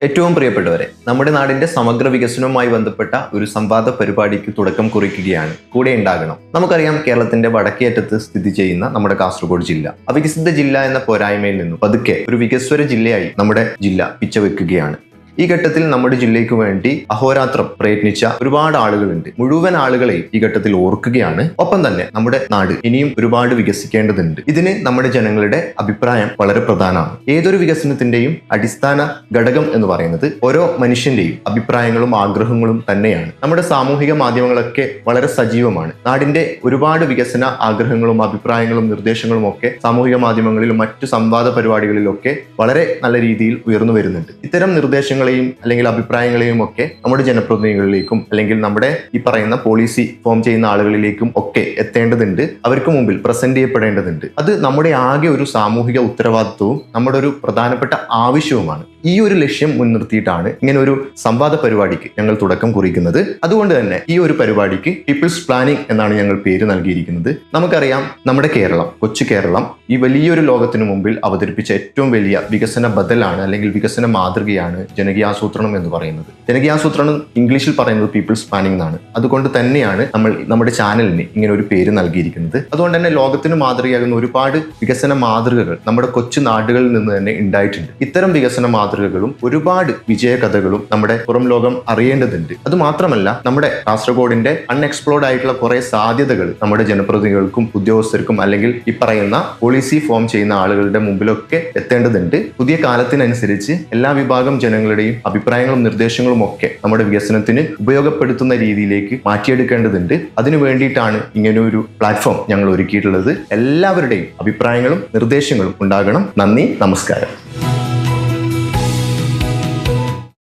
ഏറ്റവും പ്രിയപ്പെട്ടവരെ, നമ്മുടെ നാടിന്റെ സമഗ്ര വികസനവുമായി ബന്ധപ്പെട്ട ഒരു സംവാദ പരിപാടിക്ക് തുടക്കം കുറിക്കുകയാണ്. കൂടെ ഉണ്ടാകണം. നമുക്കറിയാം, കേരളത്തിന്റെ വടക്കേ അറ്റത്ത് സ്ഥിതി ചെയ്യുന്ന നമ്മുടെ കാസർഗോഡ് ജില്ല അവികസിത ജില്ല എന്ന പോരായ്മയിൽ നിന്നും പതുക്കെ ഒരു വികസ്വര ജില്ലയായി നമ്മുടെ ജില്ല പിച്ചവെക്കുകയാണ്. ഈ ഘട്ടത്തിൽ നമ്മുടെ ജില്ലയ്ക്ക് വേണ്ടി അഹോരാത്രം പ്രയത്നിച്ച ഒരുപാട് ആളുകളുണ്ട്. മുഴുവൻ ആളുകളെയും ഈ ഘട്ടത്തിൽ ഓർക്കുകയാണ്. ഒപ്പം തന്നെ നമ്മുടെ നാട് ഇനിയും ഒരുപാട് വികസിക്കേണ്ടതുണ്ട്. ഇതിന് നമ്മുടെ ജനങ്ങളുടെ അഭിപ്രായം വളരെ പ്രധാനമാണ്. ഏതൊരു വികസനത്തിന്റെയും അടിസ്ഥാന ഘടകം എന്ന് പറയുന്നത് ഓരോ മനുഷ്യന്റെയും അഭിപ്രായങ്ങളും ആഗ്രഹങ്ങളും തന്നെയാണ്. നമ്മുടെ സാമൂഹിക മാധ്യമങ്ങളൊക്കെ വളരെ സജീവമാണ്. നാടിന്റെ ഒരുപാട് വികസന ആഗ്രഹങ്ങളും അഭിപ്രായങ്ങളും നിർദ്ദേശങ്ങളും ഒക്കെ സാമൂഹിക മാധ്യമങ്ങളിലും മറ്റു സംവാദ പരിപാടികളിലൊക്കെ വളരെ നല്ല രീതിയിൽ ഉയർന്നു വരുന്നുണ്ട്. ഇത്തരം നിർദ്ദേശങ്ങൾ അല്ലെങ്കിൽ അഭിപ്രായങ്ങളെയും ഒക്കെ നമ്മുടെ ജനപ്രതിനിധികളിലേക്കും അല്ലെങ്കിൽ നമ്മുടെ ഈ പറയുന്ന പോളിസി ഫോം ചെയ്യുന്ന ആളുകളിലേക്കും ഒക്കെ എത്തേണ്ടതുണ്ട്. അവർക്ക് മുമ്പിൽ പ്രസന്റ് ചെയ്യപ്പെടേണ്ടതുണ്ട്. അത് നമ്മുടെ ആകെ ഒരു സാമൂഹിക ഉത്തരവാദിത്വവും നമ്മുടെ ഒരു പ്രധാനപ്പെട്ട ആവശ്യവുമാണ്. ഈ ഒരു ലക്ഷ്യം മുൻനിർത്തിയിട്ടാണ് ഇങ്ങനെ ഒരു സംവാദ പരിപാടിക്ക് ഞങ്ങൾ തുടക്കം കുറിക്കുന്നത്. അതുകൊണ്ട് തന്നെ ഈ ഒരു പരിപാടിക്ക് പീപ്പിൾസ് പ്ലാനിംഗ് എന്നാണ് ഞങ്ങൾ പേര് നൽകിയിരിക്കുന്നത്. നമുക്കറിയാം, നമ്മുടെ കേരളം, കൊച്ചു കേരളം ഈ വലിയൊരു ലോകത്തിനു മുമ്പിൽ അവതരിപ്പിച്ച ഏറ്റവും വലിയ വികസന ബദലാണ് അല്ലെങ്കിൽ വികസന മാതൃകയാണ് ജനകീയാസൂത്രണം എന്ന് പറയുന്നത്. ജനകീയാസൂത്രണം ഇംഗ്ലീഷിൽ പറയുന്നത് പീപ്പിൾസ് പ്ലാനിംഗ് എന്നാണ്. അതുകൊണ്ട് തന്നെയാണ് നമ്മൾ നമ്മുടെ ചാനലിന് ഇങ്ങനെ ഒരു പേര് നൽകിയിരിക്കുന്നത്. അതുകൊണ്ട് തന്നെ ലോകത്തിന് മാതൃകയാകുന്ന ഒരുപാട് വികസന മാതൃകകൾ നമ്മുടെ കൊച്ചു നാടുകളിൽ നിന്ന് തന്നെ ഉണ്ടായിട്ടുണ്ട്. ഇത്തരം വികസന മാതൃകകളും ഒരുപാട് വിജയകഥകളും നമ്മുടെ പുറം ലോകം അറിയേണ്ടതുണ്ട്. അത് മാത്രമല്ല, നമ്മുടെ കാസർഗോഡിന്റെ അൺഎക്സ്പ്ലോർഡ് ആയിട്ടുള്ള കുറെ സാധ്യതകൾ നമ്മുടെ ജനപ്രതിനിധികൾക്കും ഉദ്യോഗസ്ഥർക്കും അല്ലെങ്കിൽ ഈ പറയുന്ന പോളിസി ഫോം ചെയ്യുന്ന ആളുകളുടെ മുമ്പിലൊക്കെ എത്തേണ്ടതുണ്ട്. പുതിയ കാലത്തിനനുസരിച്ച് എല്ലാ വിഭാഗം ജനങ്ങളുടെയും അഭിപ്രായങ്ങളും നിർദ്ദേശങ്ങളും ഒക്കെ നമ്മുടെ വികസനത്തിന് ഉപയോഗപ്പെടുത്തുന്ന രീതിയിലേക്ക് മാറ്റിയെടുക്കേണ്ടതുണ്ട്. അതിനു വേണ്ടിയിട്ടാണ് ഇങ്ങനൊരു പ്ലാറ്റ്ഫോം ഞങ്ങൾ ഒരുക്കിയിട്ടുള്ളത്. എല്ലാവരുടെയും അഭിപ്രായങ്ങളും നിർദ്ദേശങ്ങളും ഉണ്ടാകണം. നന്ദി, നമസ്കാരം.